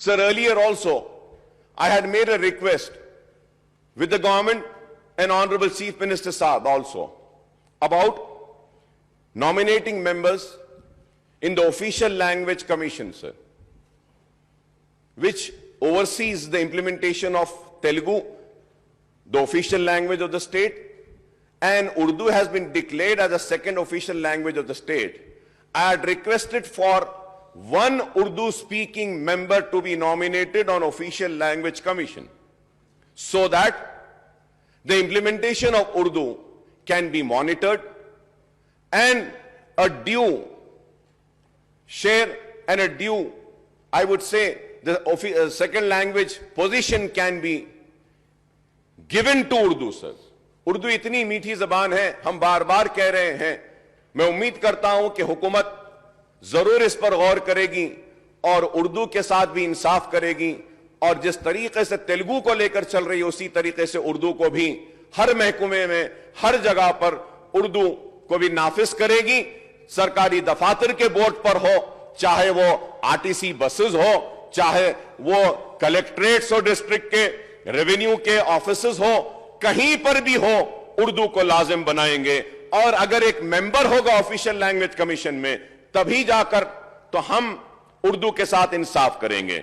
Sir, earlier also, I had made a request with the government and Honorable Chief Minister Saab also about nominating members in the Official Language Commission, sir, which oversees the implementation of Telugu, the official language of the state, and Urdu has been declared as the second official language of the state. I had requested for one Urdu-speaking member to be nominated on Official Language Commission so that the implementation of Urdu can be monitored and a due share and a due, I would say, the second language position can be given to Urdu, sir. Urdu इतनी मीठी जबान है, हम बार बार कह रहे हैं। मैं उम्मीद करता हूं कि हुकूमत जरूर इस पर गौर करेगी और उर्दू के साथ भी इंसाफ करेगी और जिस तरीके से तेलुगु को लेकर चल रही है उसी तरीके से उर्दू को भी हर महकमे में, हर जगह पर उर्दू को भी नाफिज करेगी। सरकारी दफातर के बोर्ड पर हो, चाहे वो आरटीसी बसेस हो, चाहे वो कलेक्ट्रेट्स और डिस्ट्रिक्ट के रेवेन्यू के ऑफिसेस हो, कहीं पर भी हो उर्दू को लाजिम बनाएंगे। और अगर एक मेंबर होगा ऑफिशियल लैंग्वेज कमीशन में, तभी जाकर तो हम उर्दू के साथ इंसाफ करेंगे।